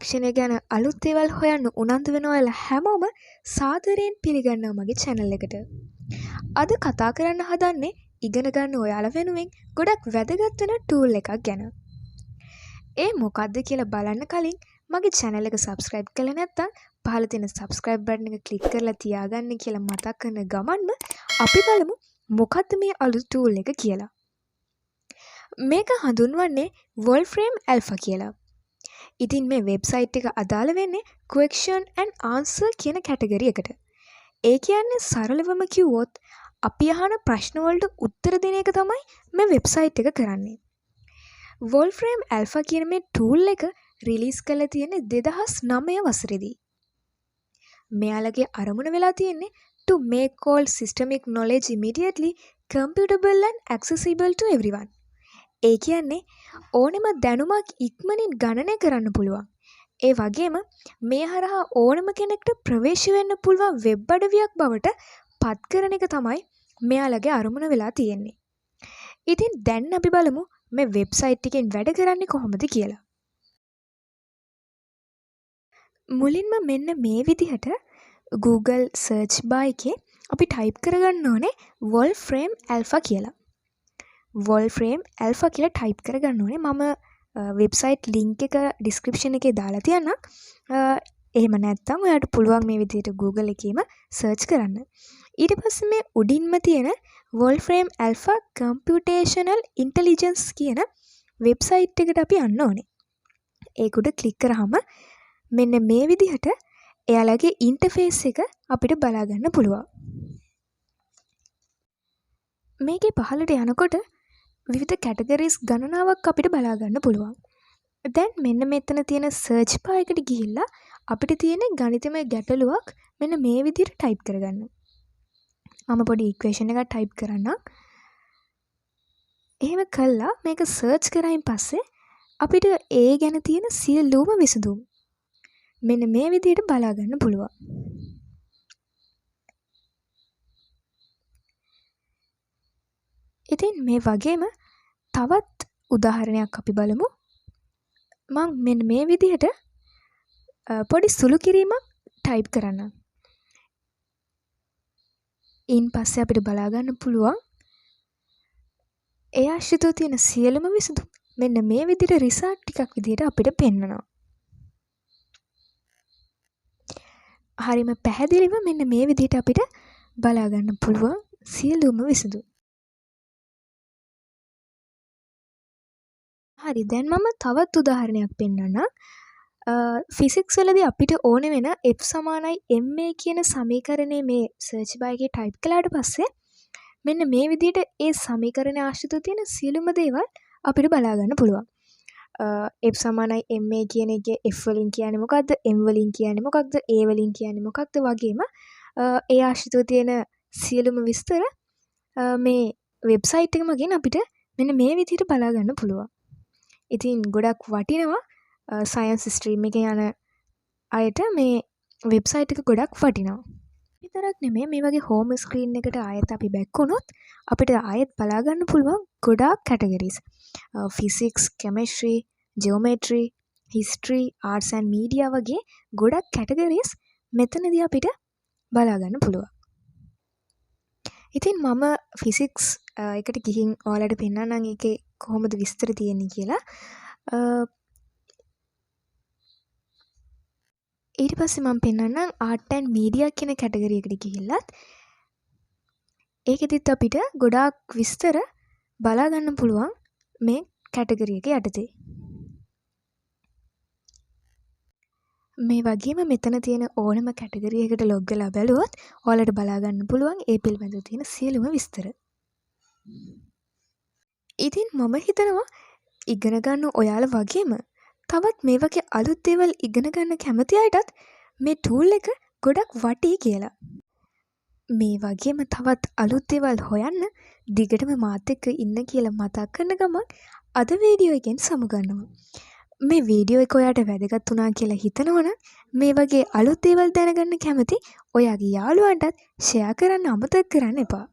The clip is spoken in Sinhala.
තාක්ෂණය ගැන අලුත් දේවල් හොයන්න උනන්දු වෙන ඔයාලා හැමෝම සාදරයෙන් පිළිගන්නවා මගේ channel එකට. අද කතා කරන්න හදන්නේ ඉගෙන ගන්න ඔයාලා වෙනුවෙන් ගොඩක් වැදගත් වෙන tool එකක් ගැන. ඒ මොකක්ද කියලා බලන්න කලින් මගේ channel එක subscribe කරලා නැත්නම් පහළ තියෙන subscribe button එක click කරලා තියාගන්න කියලා මතක් කරන ගමන්ම අපි බලමු මොකක්ද මේ අලුත් tool එක කියලා. මේක හඳුන්වන්නේ Wolfram Alpha කියලා. ඉතින් මේ වෙබ්සයිට් එක අදාළ වෙන්නේ question and answer කියන කැටගරි එකට. ඒ කියන්නේ සරලවම කිව්වොත් අපි අහන ප්‍රශ්න වලට උත්තර දෙන එක තමයි මේ වෙබ්සයිට් එක කරන්නේ. Wolfram Alpha කියන මේ tool එක රිලීස් කරලා තියෙන්නේ 2009 වසරේදී. මෙයාලගේ අරමුණ වෙලා තියෙන්නේ to make all systemic knowledge immediately computable and accessible to everyone. ඒ කියන්නේ ඕනෙම දැනුමක් ඉක්මනින් ගණනය කරන්න පුළුවන්. ඒ වගේම මේ හරහා ඕනම කෙනෙක්ට ප්‍රවේශ වෙන්න පුළුවන් වෙබ් අඩවියක් බවට පත් කරන එක තමයි මෙයාලගේ අරමුණ වෙලා තියෙන්නේ. ඉතින් දැන් අපි බලමු මේ වෙබ්සයිට් එකෙන් වැඩ කරන්නේ කොහොමද කියලා. මුලින්ම මෙන්න මේ විදිහට Google search bar එකේ අපි type කරගන්න ඕනේ Wolfram Alpha කියලා. Wolfram Alpha කියලා type කරගන්න ඕනේ. මම website link එක description එකේ දාලා තියන්නම්. එහෙම නැත්නම් ඔයාලට පුළුවන් මේ විදිහට Google එකේම search කරන්න. ඊට පස්සේ මේ උඩින්ම තියෙන Wolfram Alpha Computational Intelligence කියන website එකට අපි යන්න ඕනේ. ඒක උඩ click කරාම මෙන්න මේ විදිහට එයාලගේ interface එක අපිට බලා ගන්න පුළුවන්. මේකේ පහළට යනකොට විවිධ categories ගණනාවක් අපිට බලා ගන්න පුළුවන්. දැන් මෙන්න මෙතන තියෙන search bar එකට ගිහිල්ලා අපිට තියෙන ගණිතමය ගැටලුවක් මෙන්න මේ විදිහට type කරගන්න. මම පොඩි equation එකක් type කරන්නම්. එහෙම කළා මේක search කරායින් පස්සේ අපිට ඒ ගැන තියෙන සියලුම විසඳුම් මෙන්න මේ විදිහට බලා ගන්න පුළුවන්. ඉතින් මේ වගේම තවත් උදාහරණයක් අපි බලමු. මම මෙන්න මේ විදිහට පොඩි සුළු කිරීමක් type කරන්නම්. ඉන් පස්සේ අපිට බලා ගන්න පුළුවන් ඒ ආශ්‍රිතව තියෙන සියලුම විසඳුම් මෙන්න මේ විදිහට result ටිකක් විදිහට අපිට පෙන්නනවා. හරිම පැහැදිලිව මෙන්න මේ විදිහට අපිට බලා ගන්න පුළුවන් සියලුම විසඳුම්. හරි දැන් මම තවත් උදාහරණයක් පෙන්නන්නම්. ෆිසික්ස් වලදී අපිට ඕන වෙන F = ma කියන සමීකරණය මේ search bar එකේ type කළාට පස්සේ මෙන්න මේ විදිහට ඒ සමීකරණය ආශ්‍රිතව තියෙන සියලුම දේවල් අපිට බලා ගන්න පුළුවන්. F = ma කියන එකේ F වලින් කියන්නේ මොකක්ද? M වලින් කියන්නේ මොකක්ද? A වලින් කියන්නේ මොකක්ද? වගේම ඒ ආශ්‍රිතව තියෙන සියලුම විස්තර මේ වෙබ්සයිට් එක මගින් අපිට මෙන්න මේ විදිහට බලා ගන්න පුළුවන්. ඉතින් ගොඩක් වටිනවා සයන්ස් ස්ට්‍රීම් එකේ යන අයට මේ වෙබ්සයිට් එක ගොඩක් වටිනවා. විතරක් නෙමෙයි මේ වගේ හෝම් ස්ක්‍රීන් එකට ආයෙත් අපි බැක් වුණොත් අපිට ආයෙත් බලා ගන්න පුළුවන් ගොඩාක් categories. Physics, chemistry, geometry, history, arts and media වගේ ගොඩක් කැටගරිස් මෙතනදී අපිට බලා ගන්න පුළුවන්. ඉතින් මම ෆිසික්ස් එකට ගිහින් ඔයාලට පෙන්නන්නම් ඒකේ කොහොමද විස්තර තියෙන්නේ කියලා. ඊට පස්සේ මම පෙන්නන්නම් ආර්ට් ඇන්ඩ් මීඩියා කියන කැටගරි එකට ගිහිල්ලත් ඒකෙදිත් අපිට ගොඩාක් විස්තර බලා ගන්න පුළුවන් මේ කැටගරි එක යටතේ. මේ වගේම මෙතන තියෙන ඕනම කැටගරි එකකට ලොග් වෙලා බැලුවොත් ඔයාලට බලා ගන්න පුළුවන් ඒ පිළිබඳව තියෙන සියලුම විස්තර. ඉතින් මම හිතනවා ඉගෙන ගන්න ඔයාලා වගේම තවත් මේ වගේ අලුත් දේවල් ඉගෙන ගන්න කැමති අයටත් මේ tool එක ගොඩක් වටී කියලා. මේ වගේම තවත් අලුත් දේවල් හොයන්න දිගටම මාත් එක්ක ඉන්න කියලා මතක් කරන ගමන් අද වීඩියෝ එකෙන් සමුගන්නවා. මේ වීඩියෝ එක ඔයාට වැදගත් වුණා කියලා හිතනවනම් මේ වගේ අලුත් දේවල් දැනගන්න කැමති ඔයාගේ යාළුවන්ටත් ෂෙයා කරන්න අමතක කරන්න එපා.